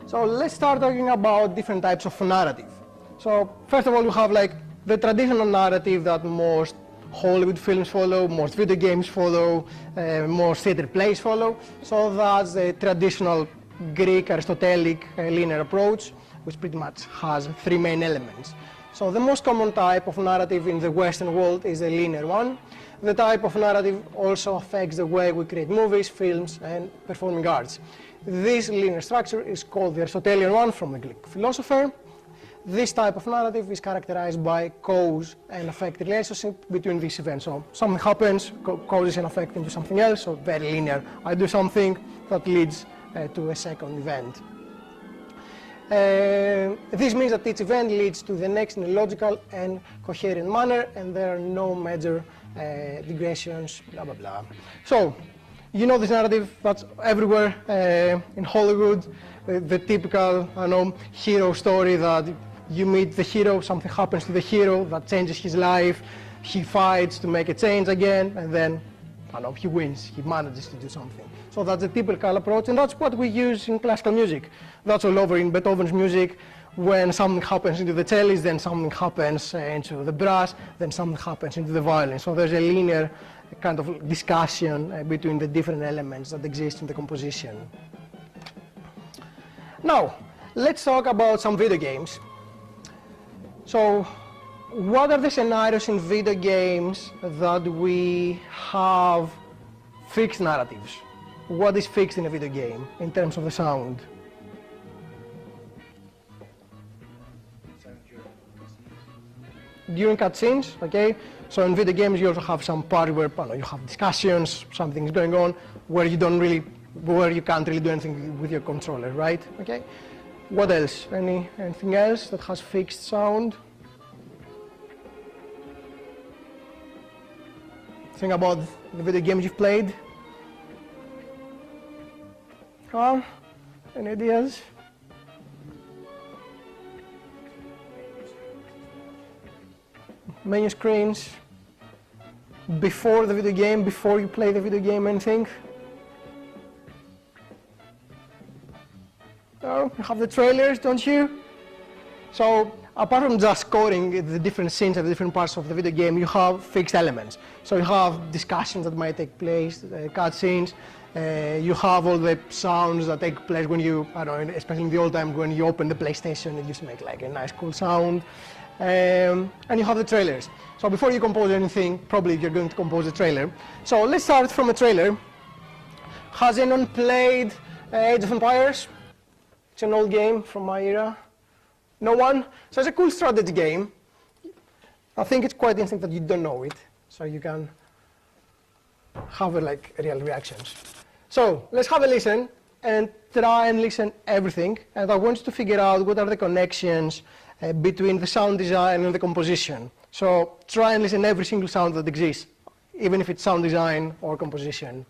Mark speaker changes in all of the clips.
Speaker 1: So let's start talking about different types of narrative. So first of all, you have like the traditional narrative that most Hollywood films follow, most video games follow, most theater plays follow. So that's the traditional Greek Aristotelic linear approach, which pretty much has three main elements. So the most common type of narrative in the Western world is the linear one. The type of narrative also affects the way we create movies, films, and performing arts. This linear structure is called the Aristotelian one from a Greek philosopher. This type of narrative is characterized by cause and effect relationship between these events. So something happens, causes an effect into something else, so very linear. I do something that leads to a second event. This means that each event leads to the next in a logical and coherent manner, and there are no major digressions, blah, blah, blah. So, you know this narrative that's everywhere in Hollywood, the typical, I know, hero story that you meet the hero, something happens to the hero that changes his life, he fights to make a change again, and then, I know, he wins, he manages to do something. So that's a typical approach, and that's what we use in classical music. That's all over in Beethoven's music. When something happens into the cellist, then something happens into the brass, then something happens into the violin. So there's a linear kind of discussion between the different elements that exist in the composition. Now, let's talk about some video games. So, what are the scenarios in video games that we have fixed narratives? What is fixed in a video game in terms of the sound? During cutscenes, okay? So in video games you also have some part where you have discussions, something is going on, where you can't really do anything with your controller, right? Okay? What else? Anything else that has fixed sound? Think about the video games you've played. Come on, any ideas? Menu screens, before the video game, before you play the video game, anything? Oh, you have the trailers, don't you? So, apart from just scoring the different scenes of the different parts of the video game, you have fixed elements. So you have discussions that might take place, cutscenes, you have all the sounds that take place when you, I don't know, especially in the old time when you open the PlayStation, it used to make like a nice cool sound. And you have the trailers. So before you compose anything, probably you're going to compose a trailer. So let's start from a trailer. Has anyone played Age of Empires? It's an old game from my era. No one? So it's a cool strategy game. I think it's quite interesting that you don't know it, so you can have like real reactions. So let's have a listen and try and listen everything. And I want you to figure out what are the connections between the sound design and the composition. So try and listen every single sound that exists, even if it's sound design or composition.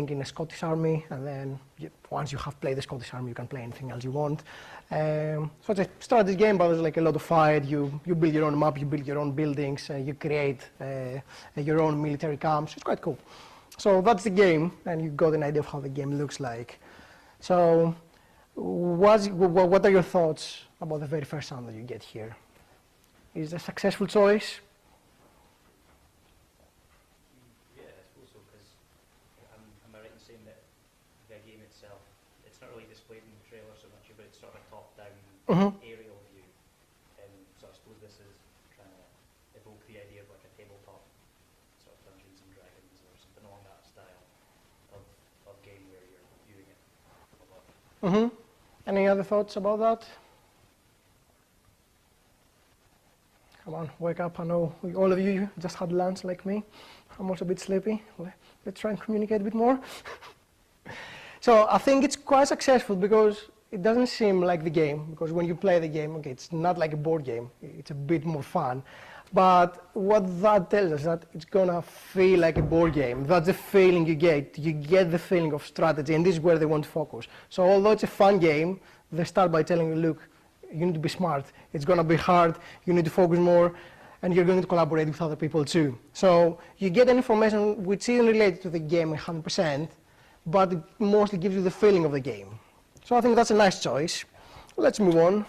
Speaker 1: in a Scottish army, and then once you have played the Scottish army, you can play anything else you want. So it's a strategy game, but there's like a lot of fight. You build your own map, you build your own buildings, you create your own military camps. It's quite cool. So that's the game, and you got an idea of how the game looks like. So what are your thoughts about the very first sound that you get here? Is it a successful choice?
Speaker 2: Yeah, I suppose so, because am I right in saying that the game itself, it's not really displayed in the trailer so much, but it's sort of a top-down aerial view. So I suppose this is trying to evoke the idea of like a tabletop sort of Dungeons and Dragons or something along that style of game where you're viewing it above.
Speaker 1: Any other thoughts about that? Come on, wake up. I know all of you just had lunch like me. I'm also a bit sleepy. Let's try and communicate a bit more. So I think it's quite successful because it doesn't seem like the game, because when you play the game, okay, it's not like a board game. It's a bit more fun. But what that tells us is that it's going to feel like a board game. That's the feeling you get. You get the feeling of strategy, and this is where they want to focus. So although it's a fun game, they start by telling you, look, you need to be smart. It's going to be hard. You need to focus more, and you're going to collaborate with other people too. So you get information which isn't related to the game 100%, but it mostly gives you the feeling of the game. So I think that's a nice choice. Let's move on.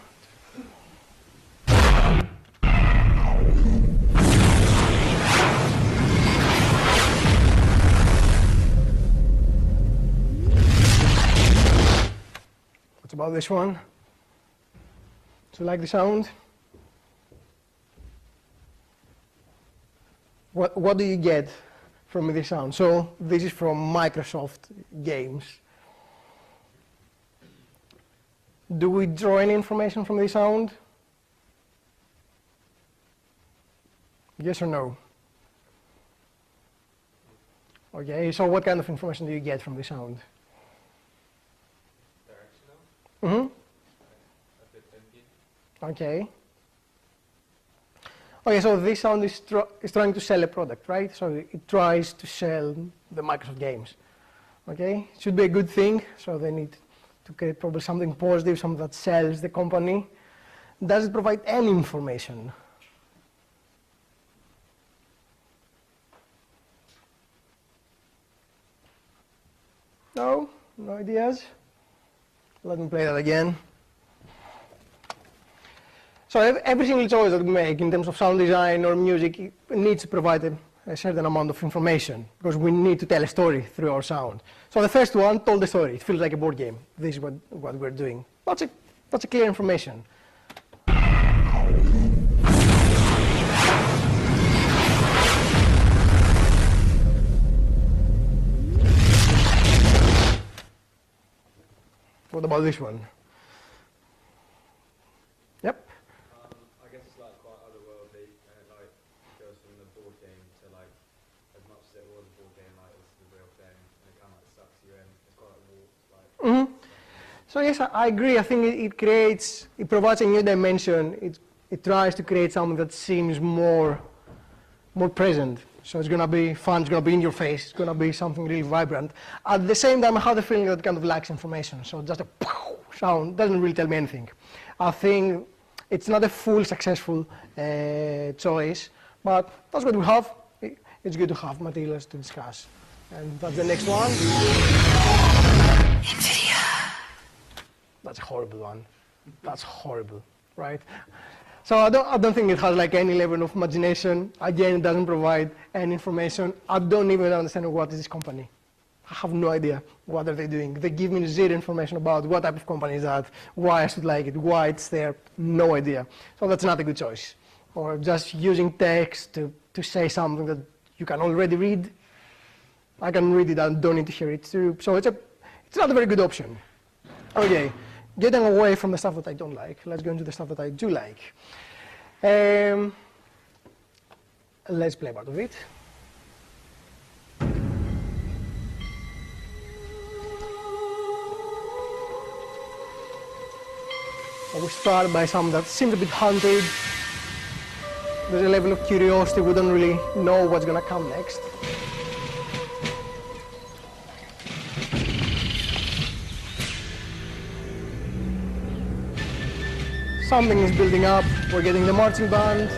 Speaker 1: What about this one? Do you like the sound? What do you get from this sound? So this is from Microsoft games. Do we draw any information from this sound? Yes or no? Okay, so what kind of information do you get from the sound? Directional. Okay. Okay, so this sound is trying to sell a product, right? So it tries to sell the Microsoft games. Okay, it should be a good thing. So they need to create probably something positive, something that sells the company. Does it provide any information? No? No ideas? Let me play that again. So every single choice that we make in terms of sound design or music needs to provide a certain amount of information, because we need to tell a story through our sound. So the first one told the story. It feels like a board game. This is what we're doing. That's a clear information. What about this one? Yep.
Speaker 3: I guess it's like quite otherworldly, and it like goes from the board game to like, as much as it was a board game, like it's the real thing, and it kind of like sucks you in. It's quite like warped, like.
Speaker 1: So yes, I agree. I think it provides a new dimension. It tries to create something that seems more present. So it's going to be fun, it's going to be in your face, it's going to be something really vibrant. At the same time, I have the feeling that it kind of lacks information. So just a pow sound doesn't really tell me anything. I think it's not a full successful choice, but that's what we have. It's good to have materials to discuss. And that's the next one. NVIDIA. That's a horrible one. That's horrible, right? So I don't think it has like any level of imagination. Again, it doesn't provide any information. I don't even understand what is this company. I have no idea what are they doing. They give me zero information about what type of company is that, why I should like it, why it's there, no idea. So that's not a good choice. Or just using text to say something that you can already read. I can read it, I don't need to hear it too. So it's not a very good option. Okay. Getting away from the stuff that I don't like, let's go into the stuff that I do like. Let's play part of it. We start by something that seems a bit haunted. There's a level of curiosity, we don't really know what's going to come next. something is building up. We're getting the marching band.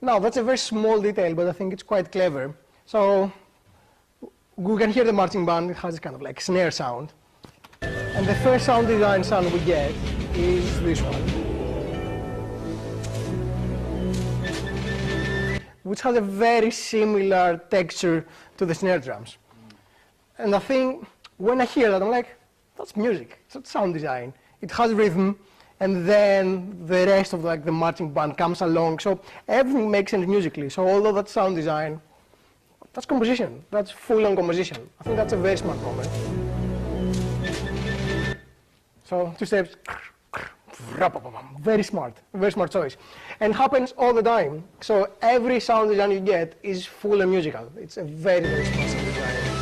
Speaker 1: Now, that's a very small detail, but I think it's quite clever. So we can hear the marching band. It has this kind of like snare sound. And the first sound design sound we get is this one, which has a very similar texture to the snare drums. And I think when I hear that, I'm like, that's music, that's sound design. It has rhythm, and then the rest of like the marching band comes along. So everything makes sense musically. So although that's sound design, that's composition. That's full-on composition. I think that's a very smart moment. So 2 steps, very smart choice. And happens all the time. So every sound design you get is full and musical. It's a very, very smart sound design.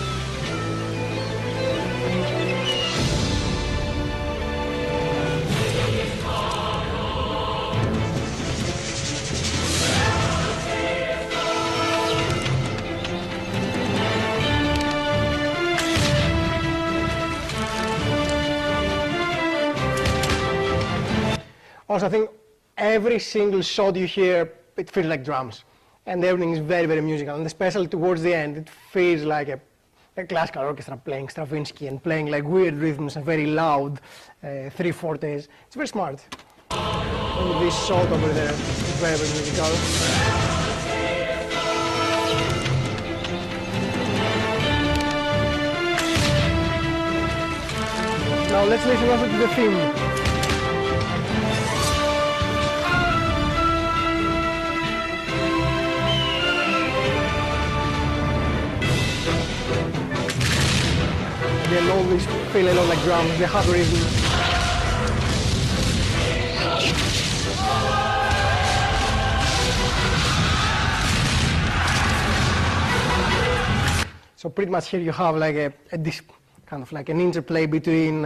Speaker 1: Also, I think every single shot you hear, it feels like drums. And everything is very, very musical. And especially towards the end, it feels like a classical orchestra playing Stravinsky and playing like weird rhythms and very loud 3/4. It's very smart. And this shot over there is very, very musical. Now let's listen also to the theme. They always feel a lot like drums, they have rhythm. So pretty much here you have like this kind of like an interplay between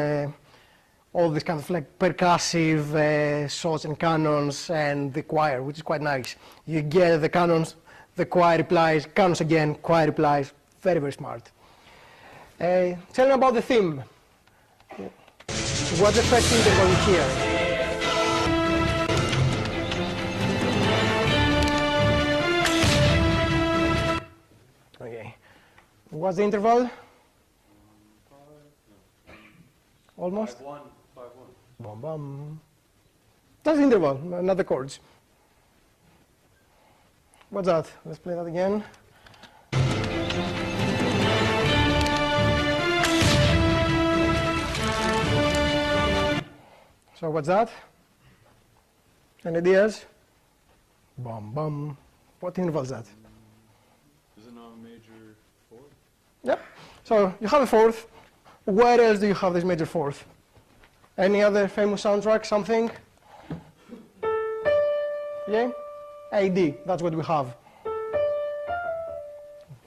Speaker 1: all this kind of like percussive shots and canons and the choir, which is quite nice. You get the canons, the choir replies, canons again, choir replies, very, very smart. Tell me about the theme. What's the first interval you hear? Okay. What's the interval? Almost?
Speaker 3: 5-1, 5-1.
Speaker 1: Bum bum. That's the interval, not the chords. What's that? Let's play that again. So what's that? Any ideas? Bum bum. What interval is that?
Speaker 3: Is it not a major fourth?
Speaker 1: Yep. So you have a fourth. Where else do you have this major fourth? Any other famous soundtrack, something? Yeah? AD, that's what we have.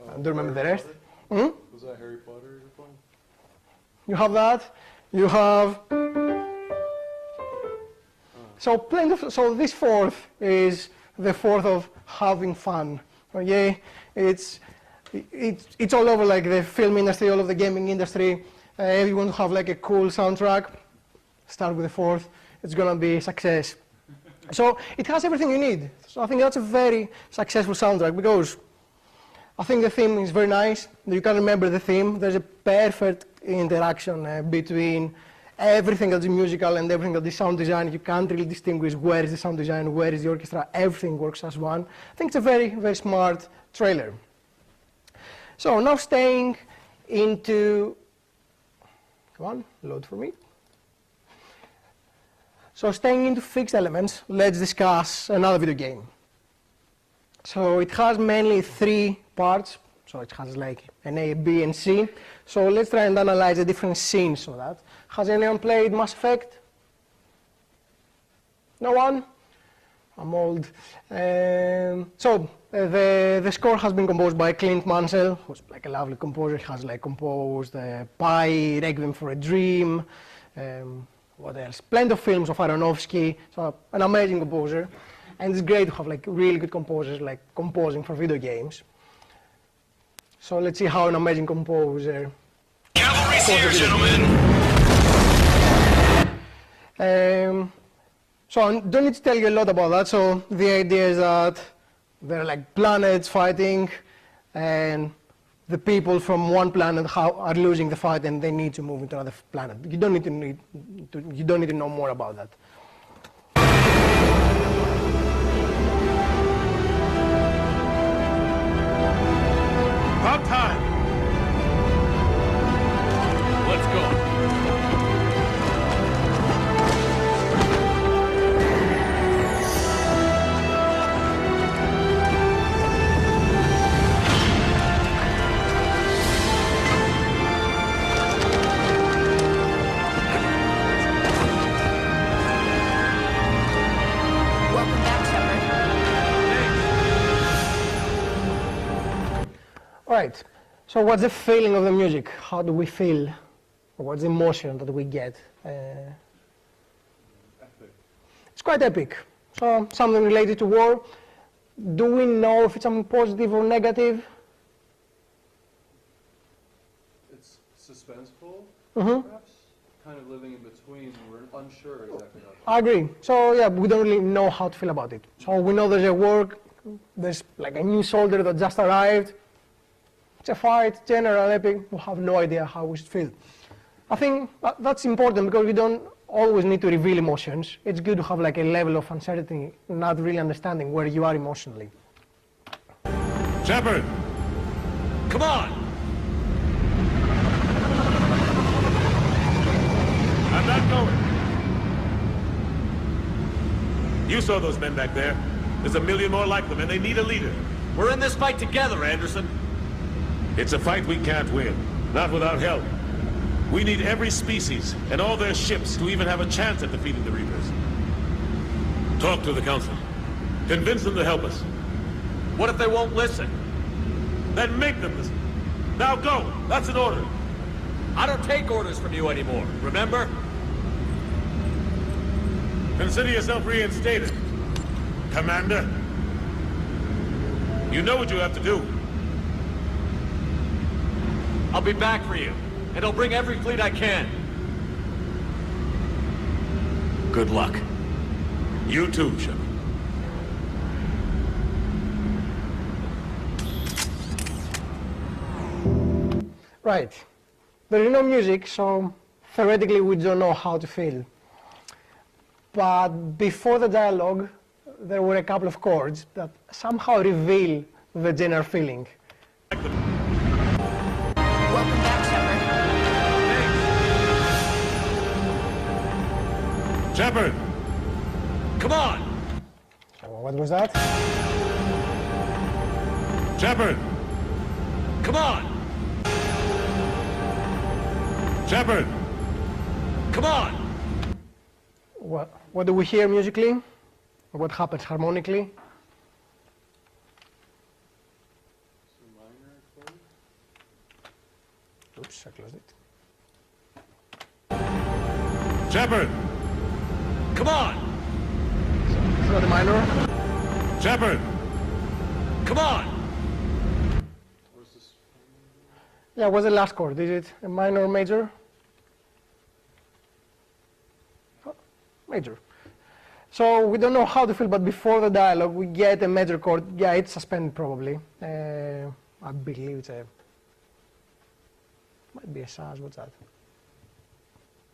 Speaker 1: I don't remember the rest. Hmm?
Speaker 3: Was that Harry Potter you're playing?
Speaker 1: You have that. You have... So this fourth is the fourth of having fun. Okay? It's all over like the film industry, all of the gaming industry. You want to have like a cool soundtrack, start with the fourth. It's going to be a success. So it has everything you need. So I think that's a very successful soundtrack because I think the theme is very nice. You can remember the theme. There's a perfect interaction between everything that's musical and everything that is sound design. You can't really distinguish where is the sound design, where is the orchestra. Everything works as one. I think it's a very, very smart trailer. So now staying into, come on, load for me. So staying into fixed elements, let's discuss another video game. So it has mainly 3 parts. So it has like an A, B, and C. So let's try and analyze the different scenes of that. Has anyone played Mass Effect? No one? I'm old. The score has been composed by Clint Mansell, who's like a lovely composer. He has like composed Pi, Requiem for a Dream. what else? Plenty of films of Aronofsky, so an amazing composer. And it's great to have like really good composers like composing for video games. So let's see how an amazing composer.
Speaker 4: Cavalry's here, gentlemen.
Speaker 1: So I don't need to tell you a lot about that. So the idea is that there are like planets fighting, and the people from one planet are losing the fight, and they need to move into another planet. You don't need to know more about that.
Speaker 4: About time. Let's go.
Speaker 5: Welcome back, Shepard.
Speaker 1: All right. So what's the feeling of the music? How do we feel? What's the emotion that we get? It's quite epic. So something related to war. Do we know if it's something positive or negative?
Speaker 6: It's suspenseful,
Speaker 1: Mm-hmm.
Speaker 6: perhaps? Kind of living in between. We're unsure exactly how to.
Speaker 1: I agree. So yeah, we don't really know how to feel about it. So we know there's a war, there's like a new soldier that just arrived. It's a fight, general epic. We have no idea how we should feel. I think that's important because we don't always need to reveal emotions. It's good to have like a level of uncertainty, not really understanding where you are emotionally.
Speaker 4: Shepard, come on. I'm not going. You saw those men back there. There's a million more like them, and they need a leader.
Speaker 7: We're in this fight together, Anderson.
Speaker 4: It's a fight we can't win, not without help. We need every species and all their ships to even have a chance at defeating the Reapers. Talk to the Council. Convince them to help us.
Speaker 7: What if they won't listen?
Speaker 4: Then make them listen. Now go! That's an order.
Speaker 7: I don't take orders from you anymore, remember?
Speaker 4: Consider yourself reinstated. Commander. You know what you have to do.
Speaker 7: I'll be back for you, and I'll bring every fleet I can. Good luck.
Speaker 4: You too, Shepard.
Speaker 1: Right. There is no music, so theoretically we don't know how to feel. But before the dialogue, there were a couple of chords that somehow reveal the general feeling.
Speaker 5: Welcome back, Shepard.
Speaker 4: Shepard!
Speaker 7: Come on!
Speaker 1: So what was that?
Speaker 4: Shepard!
Speaker 7: Come on!
Speaker 4: Shepard!
Speaker 7: Come on!
Speaker 1: What do we hear musically? What happens harmonically?
Speaker 6: Some minor chord?
Speaker 1: Oops, I closed it.
Speaker 4: Shepard!
Speaker 7: Come on!
Speaker 1: It's not a minor.
Speaker 4: Shepard!
Speaker 7: Come on!
Speaker 6: Where's this?
Speaker 1: Yeah, what's the last chord? Is it a minor or major? Oh, major. So we don't know how to feel, but before the dialogue we get a major chord. Yeah, it's suspended probably. I believe it's a... might be a sus, what's that?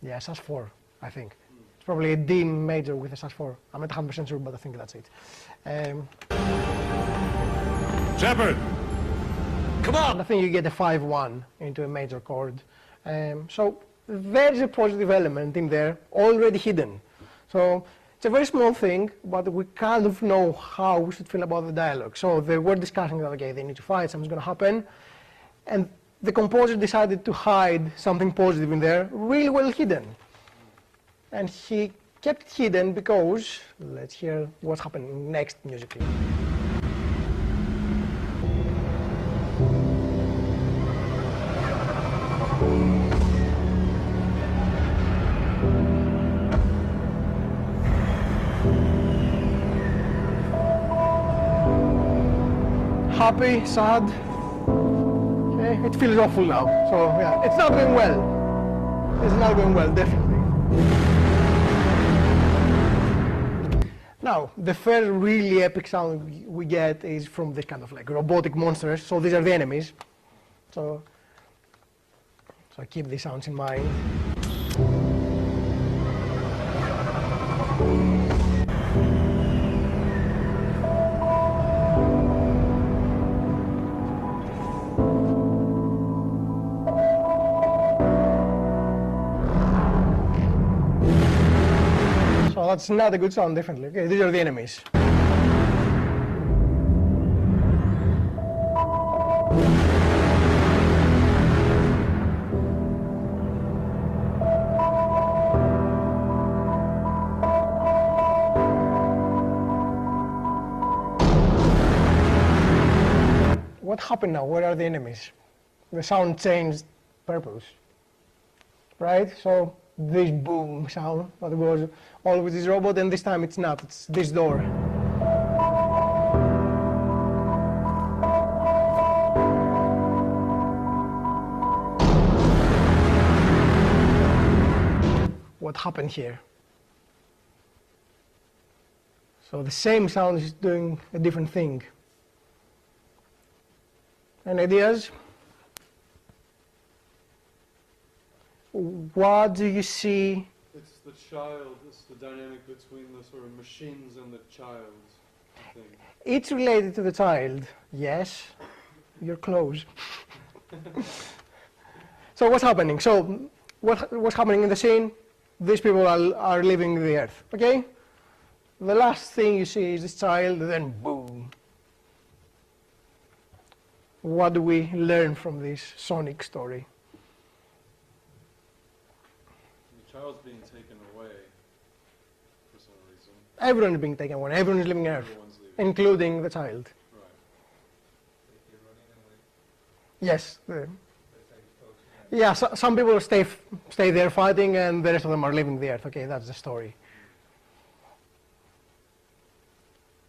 Speaker 1: Yeah, sus4, I think. It's probably a D major with a sus4. I'm not 100% sure, but I think that's it.
Speaker 4: Shepard!
Speaker 7: Come
Speaker 1: And I
Speaker 7: on!
Speaker 1: think you get a 5-1 into a major chord. So there's a positive element in there already hidden. So it's a very small thing, but we kind of know how we should feel about the dialogue. So they were discussing that, okay, they need to fight, something's going to happen. And the composer decided to hide something positive in there, really well hidden. And he kept it hidden because, let's hear what's happening next musically. happy, sad. Okay, it feels awful now. So yeah, it's not going well. It's not going well, definitely. Now, the first really epic sound we get is from this kind of like robotic monsters. So these are the enemies. So I keep these sounds in mind. So that's not a good sound, definitely. Okay, these are the enemies. What happened now? Where are the enemies? The sound changed purpose, right? So this boom sound that was always this robot, and this time it's not, it's this door. What happened here? So the same sound is doing a different thing. Any ideas? What do you see?
Speaker 6: It's the child, it's the dynamic between the sort of machines and the child, I think.
Speaker 1: It's related to the child, yes. You're close. So what's happening? So what's happening in the scene? These people are leaving the Earth, okay? The last thing you see is this child, and then boom. What do we learn from this sonic story?
Speaker 6: The child's being taken away for some reason.
Speaker 1: Everyone is being taken away. Everyone is leaving Earth,
Speaker 6: Everyone's leaving.
Speaker 1: including the child.
Speaker 6: Right.
Speaker 1: Yes. Yeah, so, some people stay there fighting, and the rest of them are leaving the Earth. Okay, that's the story.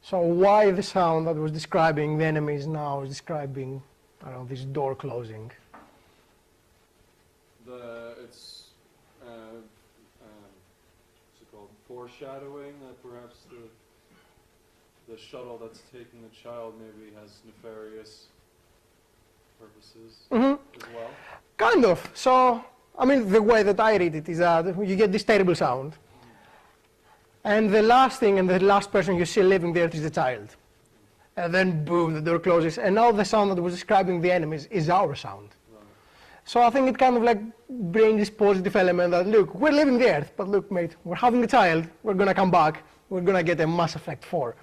Speaker 1: So why the sound that was describing the enemies now is describing, I don't know, this door closing?
Speaker 6: It's what's it called? Foreshadowing that perhaps the shuttle that's taking the child maybe has nefarious purposes as well.
Speaker 1: Kind of. So, I mean, the way that I read it is that you get this terrible sound, and the last thing and the last person you see leaving the Earth is the child. And then boom, the door closes, and now the sound that was describing the enemies is our sound.
Speaker 6: Right.
Speaker 1: So I think it kind of like brings this positive element that, look, we're leaving the Earth, but look, mate, we're having a child, we're gonna come back, we're gonna get a Mass Effect 4.